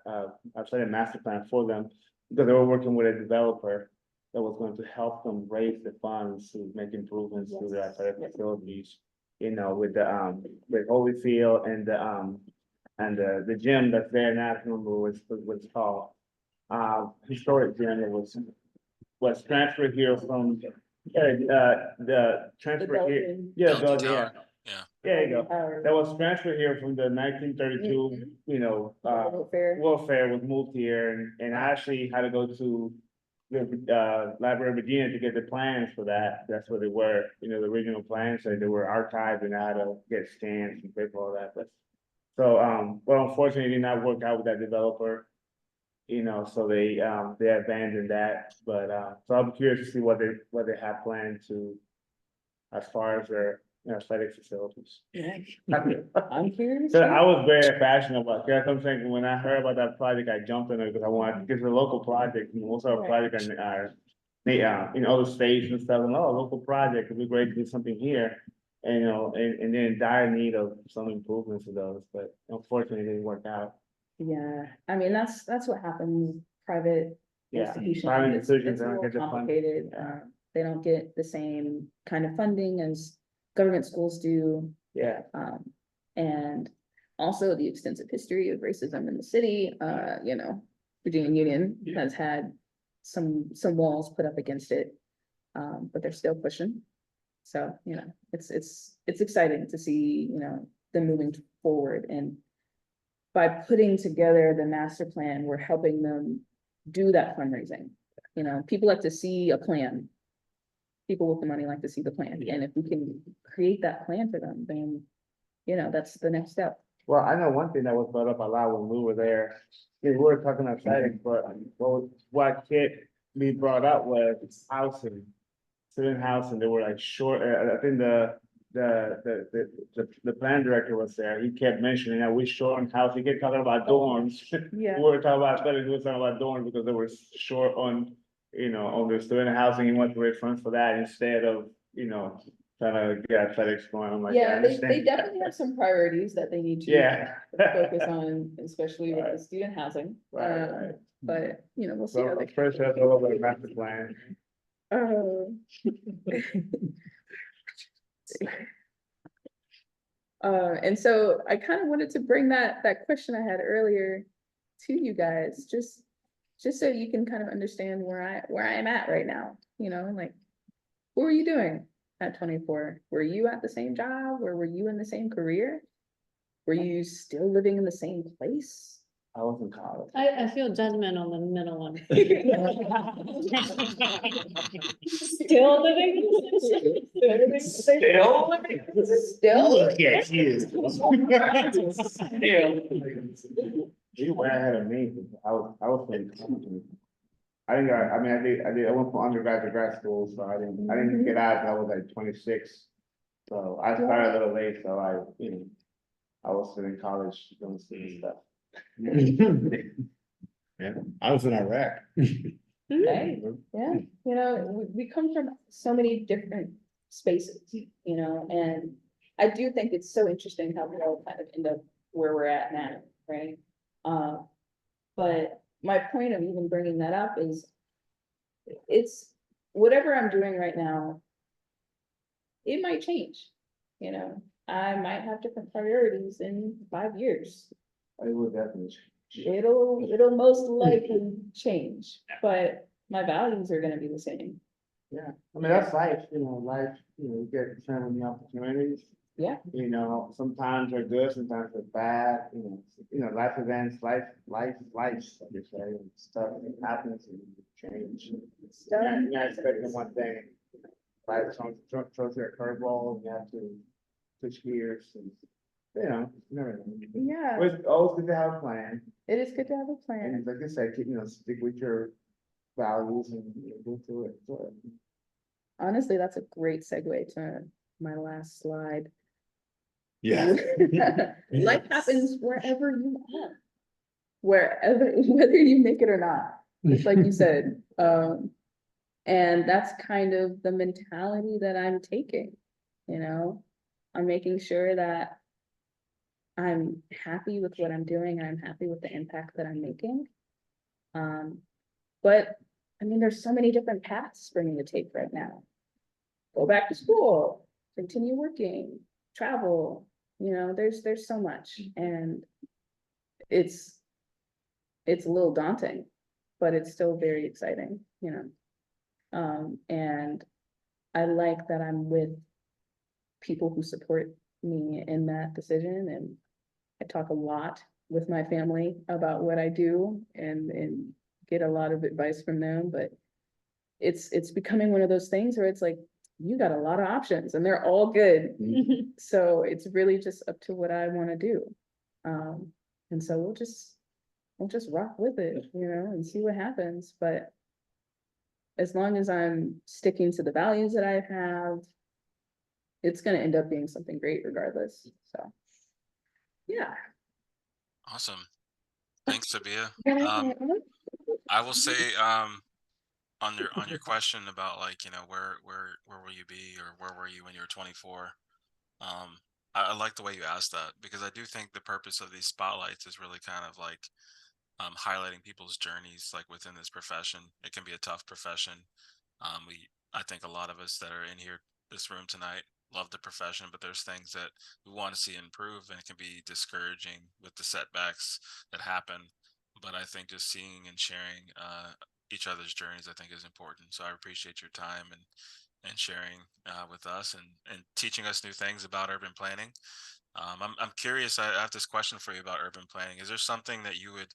athletic master plan for them, because they were working with a developer that was going to help them raise the funds to make improvements to their athletic Yes. facilities. You know, with with Holyfield and the gym that's there now, I can't remember what it's called. Historic gym that was transferred here from, the transfer here. Belgian. Yeah, Belgian Belgium, yeah. Tower, yeah. There you go. Power. That was transferred here from the 1932, you know, Welfare. welfare was moved here, and I actually had to go to the Library of Virginia to get the plans for that. That's where they were, you know, the original plans, so they were archived, and I had to get scans and pay for all that, but. So, well, unfortunately, it did not work out with that developer. You know, so they abandoned that, but, so I'm curious to see what they have planned to. As far as their, you know, athletic facilities. I'm curious. So I was very passionate about, that's what I'm saying, when I heard about that project, I jumped in it because I wanted, because it's a local project, and most of our projects are. They, in other states and stuff, and local project, it'd be great to do something here. And, and then in dire need of some improvements to those, but unfortunately, it didn't work out. Yeah, I mean, that's what happens, private Yeah, institutions. private It's institutions a don't little get the fund. complicated. They don't get the same kind of funding as government schools do. Yeah, And also the extensive history of racism in the city, Virginia Union has had some walls put up against it. But they're still pushing. So, it's exciting to see, them moving forward, and by putting together the master plan, we're helping them do that fundraising. People like to see a plan. People with the money like to see the plan, and if we can create that plan for them, then, that's the next step. well, I know one thing that was brought up a lot when we were there, we were talking outside, but what kept me brought up was housing. Student housing, they were like short, I think the plan director was there, he kept mentioning that we short on house, he kept talking about dorms. Yeah. We were talking about, we were talking about dorms because they were short on, on the student housing, he wanted to raise funds for that instead of, trying to get athletics going, I'm like, I Yeah, they understand. definitely have some priorities that they need to Yeah. focus on, especially with the Right. student housing. Right. But, we'll see So how they. first, that's all about the master plan. Oh. And so I kind of wanted to bring that question I had earlier to you guys, just so you can kind of understand where I am at right now, like, what were you doing at 24? Were you at the same job, or were you in the same career? Were you still living in the same place? I was in college. I feel judgment on the middle one. Still living. Still? Still? Look at you. You went ahead of me. I was pretty confident. I think I went from undergrad to grad school, so I didn't get out until I was like 26. So I started a little late, so I was still in college doing student stuff. Yeah, I was in Iraq. Hey, yeah, we come from so many different spaces, and I do think it's so interesting how we all kind of end up where we're at now, right? But my point of even bringing that up is, it's whatever I'm doing right now, it might change, I might have different priorities in 5 years. I would definitely. It'll most likely change, but my values are gonna be the same. Yeah, I mean, that's life, you get so many opportunities. Yeah. Sometimes they're good, sometimes they're bad, life events, life, like you say, and stuff happens and change. You're not expecting one thing. Life throws you a curveball, and you have to switch gears and, never know. Yeah, It's always good to have a plan, it is good to have a and plan. like I said, stick with your values and go through it. Honestly, that's a great segue to my last slide. Yeah. Life happens wherever you are. Whether you make it or not, just like you said. And that's kind of the mentality that I'm taking, I'm making sure that I'm happy with what I'm doing, and I'm happy with the impact that I'm making. But I mean, there's so many different paths for me to take right now. Go back to school, continue working, travel, there's so much, and it's a little daunting, but it's still very exciting, and I like that I'm with people who support me in that decision, and I talk a lot with my family about what I do, and get a lot of advice from them, but it's becoming one of those things where it's like, you got a lot of options and they're all good. So it's really just up to what I want to do. And so we'll just rock with it, and see what happens. But as long as I'm sticking to the values that I have, it's gonna end up being something great regardless. So yeah. Awesome. Thanks, Sabiya. I will say, on your question about, like, where will you be, or where were you when you were 24? I like the way you asked that, because I do think the purpose of these spotlights is really kind of like highlighting people's journeys, like within this profession. It can be a tough profession. I think a lot of us that are in here, this room tonight, love the profession, but there's things that we want to see improve, and it can be discouraging with the setbacks that happen. But I think just seeing and sharing each other's journeys, I think, is important. So I appreciate your time and sharing with us, and teaching us new things about urban planning. I'm curious. I have this question for you about urban planning. Is there something that you would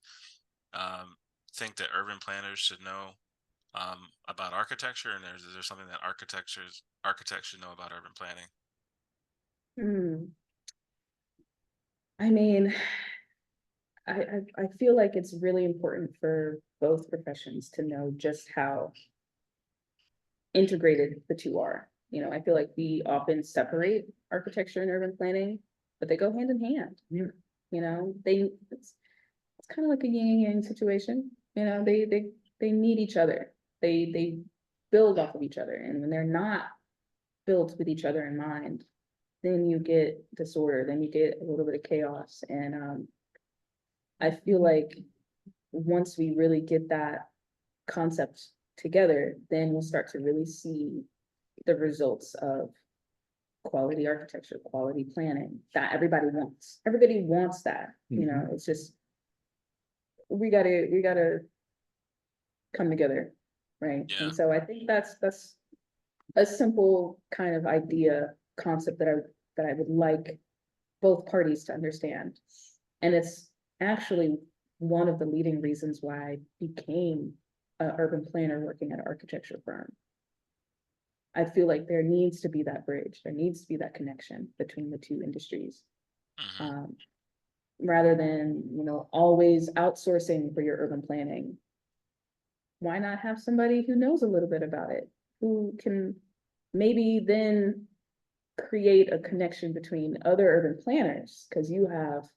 think that urban planners should know about architecture, and is there something that architects should know about urban planning? Hmm. I mean, I feel like it's really important for both professions to know just how integrated the two are. You know, I feel like we often separate architecture and urban planning, but they go hand in hand. Yeah. You know, it's kind of like a yin and yang situation. You know, they need each other. They build off of each other, and when they're not built with each other in mind, then you get disorder. Then you get a little bit of chaos, and I feel like once we really get that concept together, then we'll start to really see the results of quality architecture, quality planning that everybody wants. Everybody wants that, you know, it's just, we gotta come together, right? Yeah. And so I think that's a simple kind of idea, concept that I would like both parties to understand. And it's actually one of the leading reasons why I became an urban planner working at an architecture firm. I feel like there needs to be that bridge. There needs to be that connection between the two industries. Hmm. Rather than, you know, always outsourcing for your urban planning. Why not have somebody who knows a little bit about it, who can maybe then create a connection between other urban planners, because you have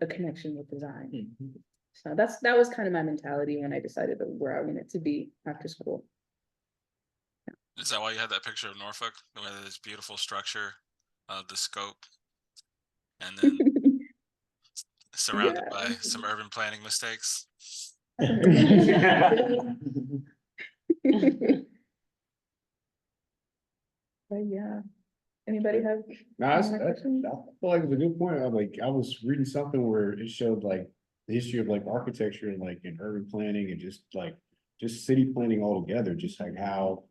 a connection with design. So that was kind of my mentality when I decided where I wanted to be after school. Is that why you had that picture of Norfolk, with this beautiful structure, the scope, and then surrounded Yeah. by some urban planning mistakes? But yeah, anybody have? No, any that's, more that's, I questions? feel like it's a good point. I was reading something where it showed like the history of like architecture and like in urban planning and just city planning altogether, just like how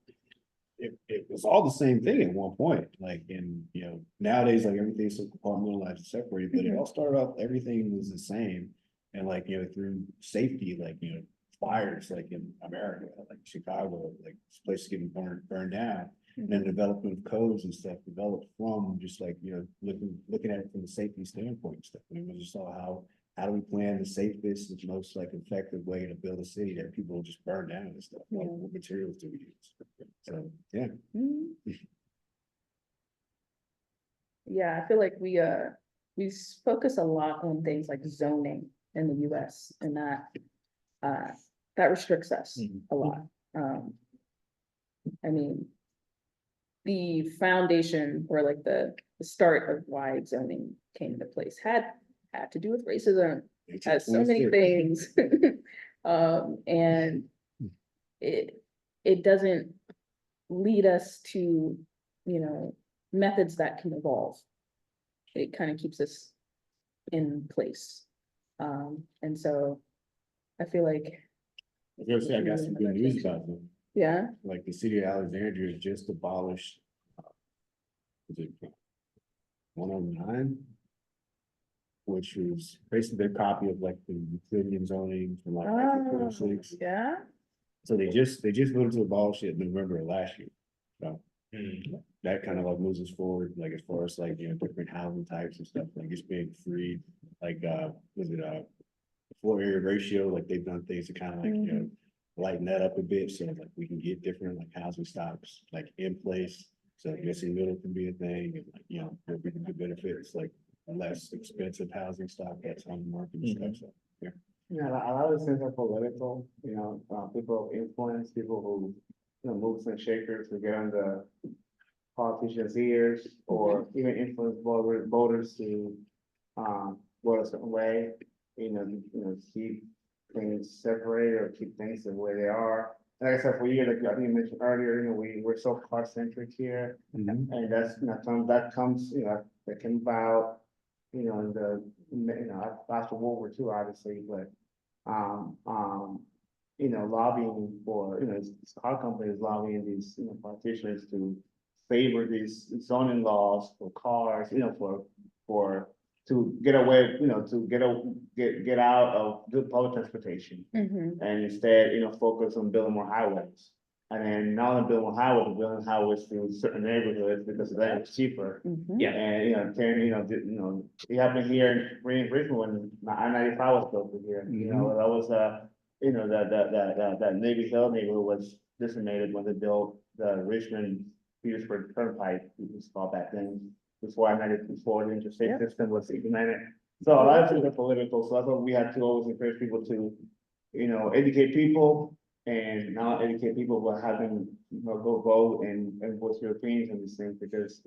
it was all the same thing at one point. Like you know, nowadays, like everything's so compartmentalized and separated, but it all started off, everything was the same. And like, you know, through safety, like, you know, fires like in America, like Chicago, like places getting burned down. And then the development of codes and stuff developed from just like, you know, looking at it from the safety standpoint and stuff. And we just saw how do we plan the safest and most like effective way to build a city that people will just burn down and stuff? Like, what materials do we use? So, yeah. Mhm. Yeah, I feel like we focus a lot on things like zoning in the US, and uh that restricts us a lot. I mean, the foundation or like the start of why zoning came into place had to do with racism. It has so many things. And it doesn't lead us to, you know, methods that can evolve. It kind of keeps us in place. And so I feel like, I was gonna say, I got some good news about them. yeah, Like the city of Alexandria just abolished, was it 109? Which was basically their copy of like the Euclidean zoning from like oh, 1946. yeah, So they just voted to abolish it in November of last year. So that kind of like moves us forward, like as far as like, you know, different housing types and stuff, like it's being free. Like was it floor area ratio, like they've done things to kind of like, you know, lighten that up a bit, so like we can get different like housing stocks like in place. So missing middle can be a thing, and like, you know, we can get benefits like less expensive housing stock that's on the market and stuff. So yeah. Yeah, a lot of things are political, you know, people of influence, people who, you know, movers and shakers to get on politicians' ears or even influence voters to, vote a certain way, keep things separated or keep things the way they are. Like I said, for years, like I think you mentioned earlier, we're so car-centric here. And that's, that comes, that came about, in the, after World War II, obviously, but, lobbying for, these car companies lobbying these, politicians to favor these zoning laws for cars, to get away, get out of good public transportation. Mhm. And instead, focus on building more highways. And then not only building building highways through certain neighborhoods because then it's cheaper. Mhm. Yeah. And, it happened here in Richmond when I-95 was built here, that was, that Navy Hill neighborhood was decimated when they built the Richmond Petersburg Turnpike, it was called back then, before the interstate Yep. system was implemented. So a lot of things are political, so that's what we have to always encourage people to, educate people and not educate people, but have them, go vote and voice your opinions on these things, because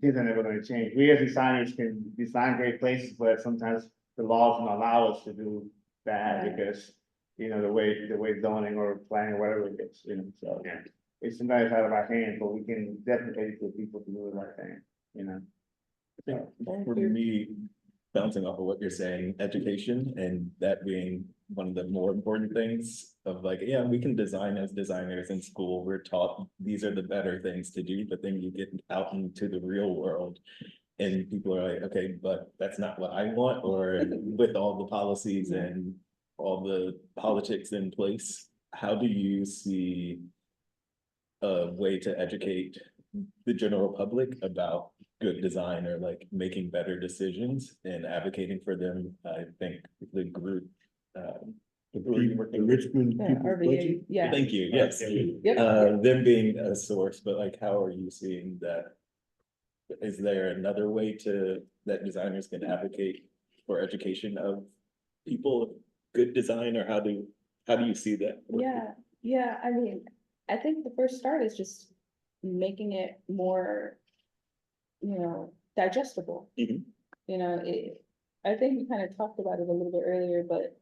things are never gonna change. We as designers can design great places, but sometimes the laws don't allow us to do that Right. because, the way zoning or planning or whatever it is, so. Yeah. It's sometimes out of our hands, but we can definitely educate people to do the right thing, I think for me, bouncing off of what you're saying, education and that being one of the more important things of like, yeah, we can design as designers in school. We're taught these are the better things to do, but then you get out into the real world and people are like, okay, but that's not what I want, or with all the policies and all the politics in place, how do you see a way to educate the general public about good design or like making better decisions and advocating for them? I think the group, The Richmond Yeah, People's RVA, Budget. yeah. thank you, yes. Yep. Them being a source, but like, how are you seeing that? Is there another way that designers can advocate for education of people of good design, or how do you see that working? Yeah, I mean, I think the first start is just making it more, digestible. Mhm. I think we kind of talked about it a little bit earlier, but,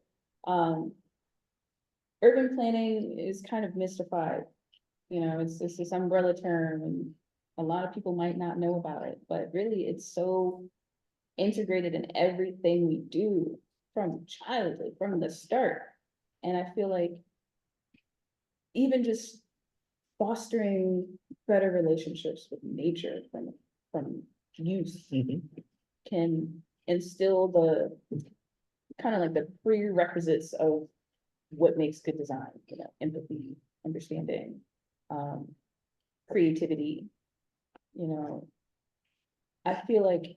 urban planning is kind of mystified. It's this umbrella term and a lot of people might not know about it, but really it's so integrated in everything we do from childhood, from the start. And I feel like even just fostering better relationships with nature from youth Mhm. can instill the kind of like the prerequisites of what makes good design, empathy, understanding, creativity. I feel like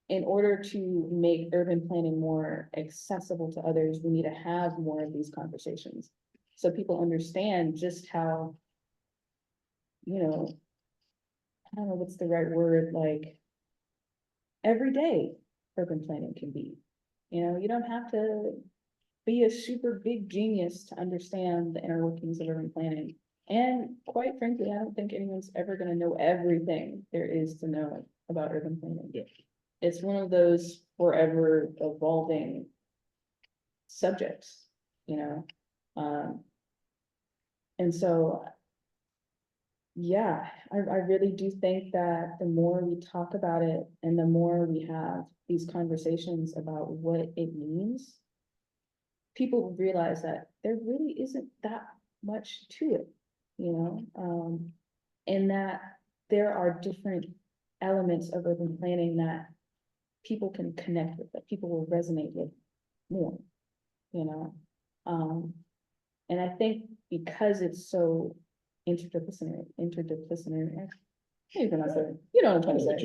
in order to make urban planning more accessible to others, we need to have more of these conversations. So people understand just how, I don't know what's the right word, like everyday urban planning can be. You don't have to be a super big genius to understand the inner workings of urban planning. And quite frankly, I don't think anyone's ever gonna know everything there is to know about urban planning. Yeah. It's one of those forever evolving subjects, and so, yeah, I really do think that the more we talk about it and the more we have these conversations about what it means, people will realize that there really isn't that much to it, and that there are different elements of urban planning that people can connect with, that people will resonate with more, and I think because it's so interdisciplinary, even I said, you know what I'm trying to say.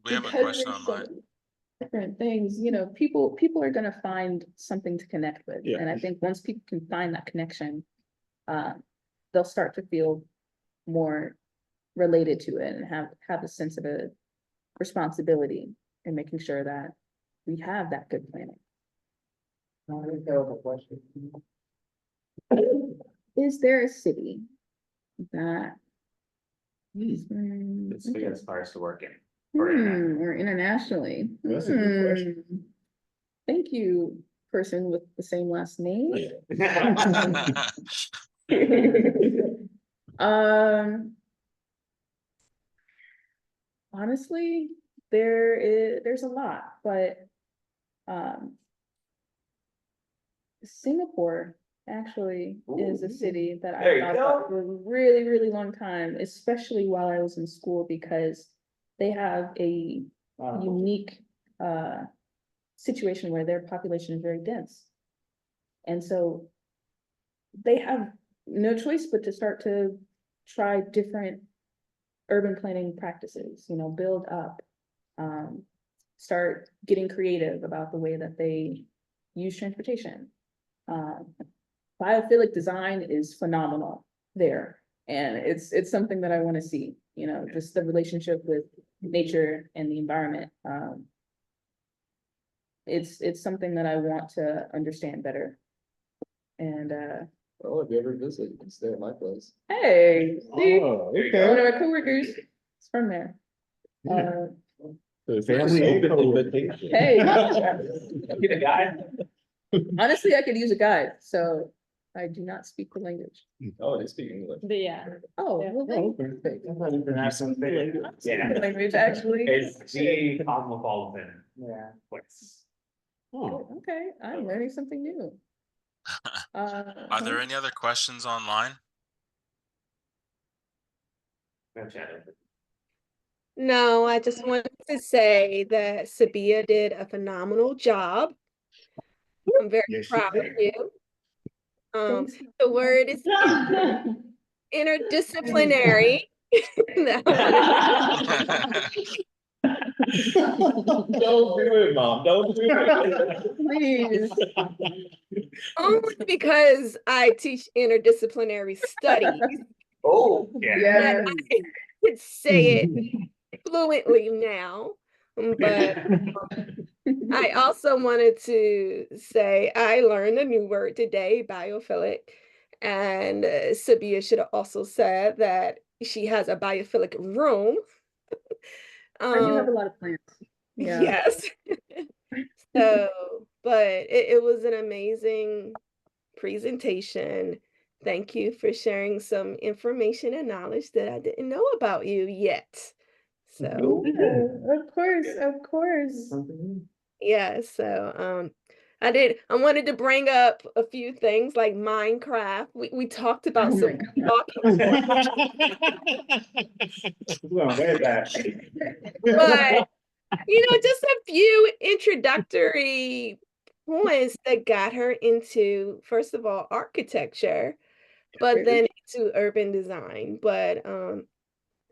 We have a Because question there's so online. many different things, people are gonna find something to connect with. Yeah. And I think once people can find that connection, they'll start to feel more related to it and have a sense of a responsibility in making sure that we have that good planning. Is there a city that? It's Okay. as far as to work in. Or international. Or internationally. That's a good question. Thank you, person with the same last name. Honestly, there's a lot, but Singapore actually is a city that There I you thought go. about for a really, really long time, especially while I was in school, because they have a unique situation where their population is very dense. And so they have no choice but to start to try different urban planning practices, build up, start getting creative about the way that they use transportation. Biophilic design is phenomenal there. And it's something that I want to see, just the relationship with nature and the environment. It's something that I want to understand better. And Well, if you ever visit, you can stay at my place. hey, see, Oh, one okay. of my coworkers is from there. The family Invitation. Hey. Get a guy. Honestly, I could use a guide, so I do not speak the language. Oh, they speak English. But yeah, Oh, Yeah. well, International thing. Yeah. the language actually. It's the cosmopolitan Yeah. place. Oh, okay, I'm learning something new. Are there any other questions online? No, I just wanted to say that Sabiya did a phenomenal job. I'm very Yes, she proud of did. you. The word is interdisciplinary. That Don't do it, Mom, don't do it. Please. only because I teach interdisciplinary studies Oh, yeah. Yeah. I could say it fluently now, but I also wanted to say I learned a new word today, biophilic, and Sabiya should have also said that she has a biophilic room. I do have a lot of plants. Yeah. Yes. So, but it was an amazing presentation. Thank you for sharing some information and knowledge that I didn't know about you yet. So, Yeah, of course, of course. yeah, so I wanted to bring up a few things like Minecraft. We talked about Oh some Well, way back. but just a few introductory points that got her into, first of all, architecture, but then into urban design. But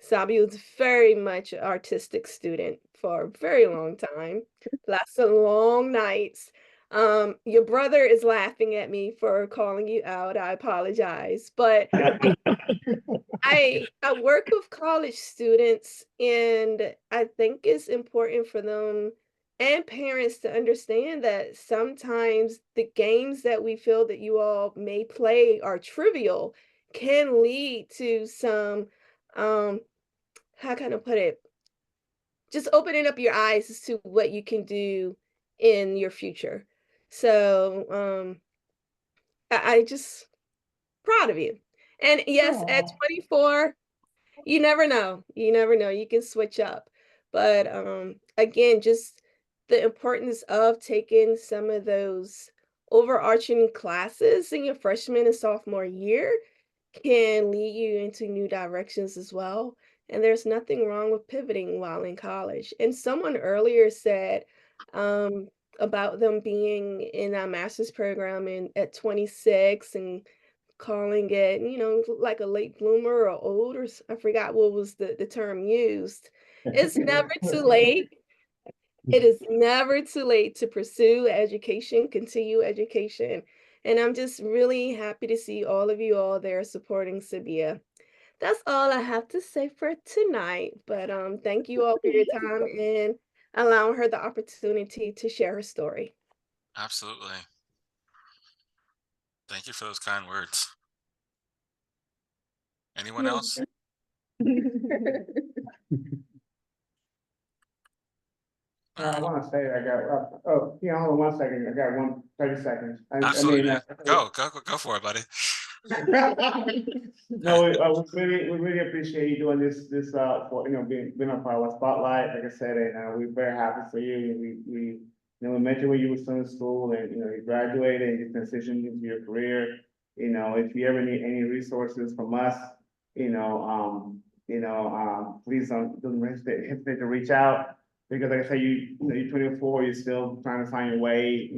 Sabi was very much an artistic student for a very long time, lots of long nights. Your brother is laughing at me for calling you out. I apologize, but I work with college students, and I think it's important for them and parents to understand that sometimes the games that we feel that you all may play are trivial can lead to some how can I put it? Just opening up your eyes as to what you can do in your future. So I just proud of you. And yes, at 24, you never know. You never know. You can switch up. But again, just the importance of taking some of those overarching classes in your freshman and sophomore year can lead you into new directions as well. And there's nothing wrong with pivoting while in college. And someone earlier said about them being in a master's program at 26 and calling it, like a late bloomer or old, or I forgot what was the term used. It's never too late. It is never too late to pursue education, continue education. And I'm just really happy to see all of you all there supporting Sabiya. That's all I have to say for tonight. But thank you all for your time and allowing her the opportunity to share her story. Absolutely. Thank you for those kind words. Anyone else? I wanna say, I got, oh, yeah, hold on 1 second, I got 30 seconds. Absolutely, man. Go for it, buddy. No, we really appreciate you doing this, for, being a part of our spotlight, like I said, and, we're very happy for you, we, we met you when you were still in school, and, you graduated and you transitioned into your career. If you ever need any resources from us, please don't hesitate to reach out. Because like I say, you're 24, you're still trying to find your way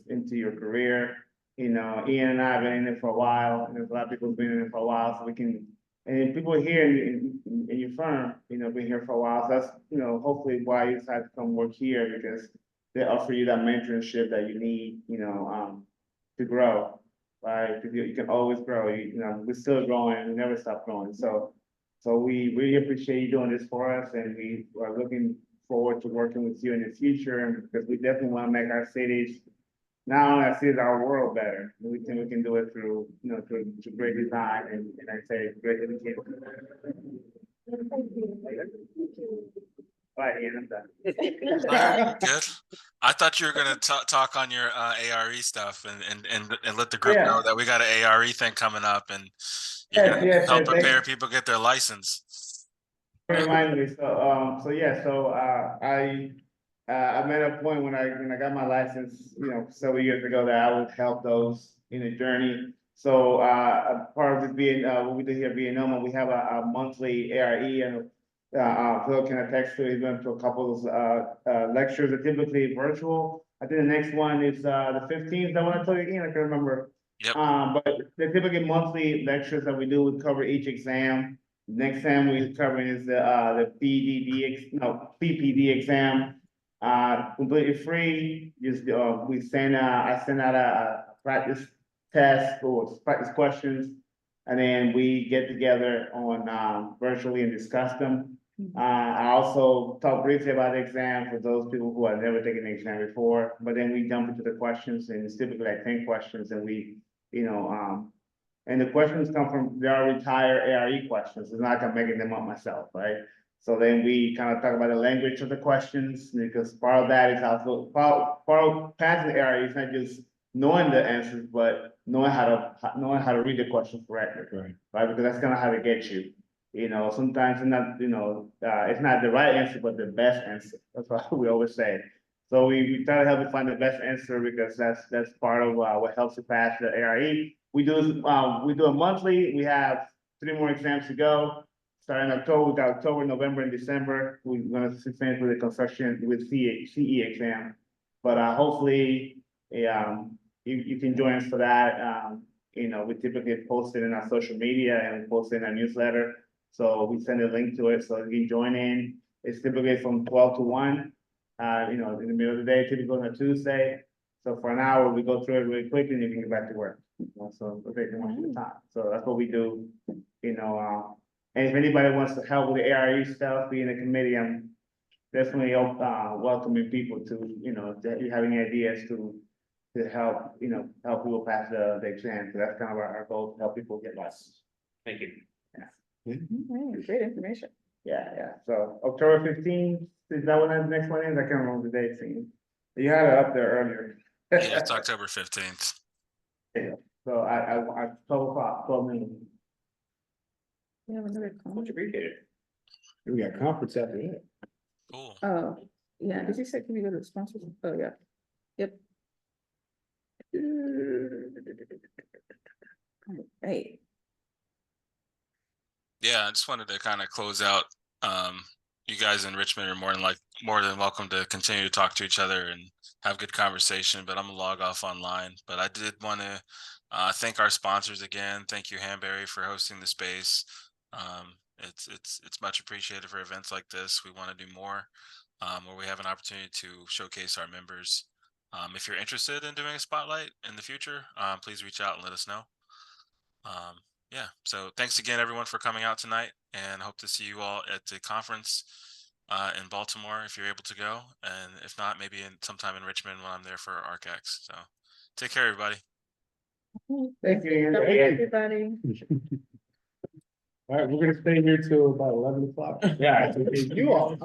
into your career. Ian and I have been in it for a while, and there's a lot of people who've been in it for a while, so we can, and people here in your firm, been here for a while, so that's, hopefully why you decided to come work here, because they offer you that mentorship that you need, to grow, right? Because you can always grow, we're still growing, we never stop growing, so we really appreciate you doing this for us, and we are looking forward to working with you in the future, because we definitely want to make our cities, not only our cities, our world better. We can do it through, through great design and I say great education. Bye, Ian, I'm done. All right, good. I thought you were gonna talk on your ARE stuff and let the group know that we got an ARE thing coming up, and you're gonna help prepare people get their license. Remind me. I'm at a point when I got my license, several years ago, that I would help those in the journey. So part of this being what we do here at VANOMA, we have a monthly ARE, and Phil can attest to. He's been to a couple of lectures that typically virtual. I think the next one is the 15th. I want to tell you again, I can remember. Yep. But they're typically monthly lectures that we do. We cover each exam. Next exam we're covering is the PPD exam. Completely free. Just I send out a practice test or practice questions, and then we get together on virtually and discuss them. I also talk briefly about the exam for those people who have never taken the exam before, but then we jump into the questions, and it's typically like 10 questions, and we, and the questions come from, they are retired ARE questions. It's not like I'm making them up myself, right? So then we kind of talk about the language of the questions, because part of that is also, part of passing the ARE is not just knowing the answers, but knowing how to read the questions correctly, right? Because that's kind of how to get you. Sometimes it's not, it's not the right answer, but the best answer. That's what we always say. So we try to help you find the best answer, because that's part of what helps you pass the ARE. We do a monthly. We have 3 more exams to go. Starting October, we got October, November, and December. We're gonna finish with the construction with CE exam. But hopefully, you can join us for that. We typically post it in our social media, and we post it in our newsletter. So we send a link to it, so you can join in. It's typically from 12 to 1. In the middle of the day, typically on a Tuesday. So for an hour, we go through it really quickly, and you can get back to work. So we're taking much of the time. So that's what we do. And if anybody wants to help with the ARE stuff, be in the committee, I'm definitely welcoming people to, if you have any ideas to help, help people pass the exam. So that's kind of our goal, to help people get licensed. Thank you. Great information. Yeah. So October 15th, is that when the next one is? I can't remember the date. You had it up there earlier. Yeah, it's October 15th. Yeah. So I 12 o'clock, 12 noon. We have another comment. We got conference after that. Cool. Oh, yeah, did you say, can we go to the sponsors? Oh, yeah. Yep. Right. Yeah, I just wanted to kind of close out. You guys in Richmond are more than welcome to continue to talk to each other and have good conversation, but I'm gonna log off online. But I did want to thank our sponsors again. Thank you, Hanbury, for hosting the space. It's much appreciated for events like this. We want to do more, where we have an opportunity to showcase our members. If you're interested in doing a spotlight in the future, please reach out and let us know. Yeah, so thanks again, everyone, for coming out tonight, and hope to see you all at the conference in Baltimore if you're able to go, and if not, maybe sometime in Richmond when I'm there for ArcX. So take care, everybody. Thank you. Everybody. All right, we're gonna stay here till about 11 o'clock. Yeah. You all.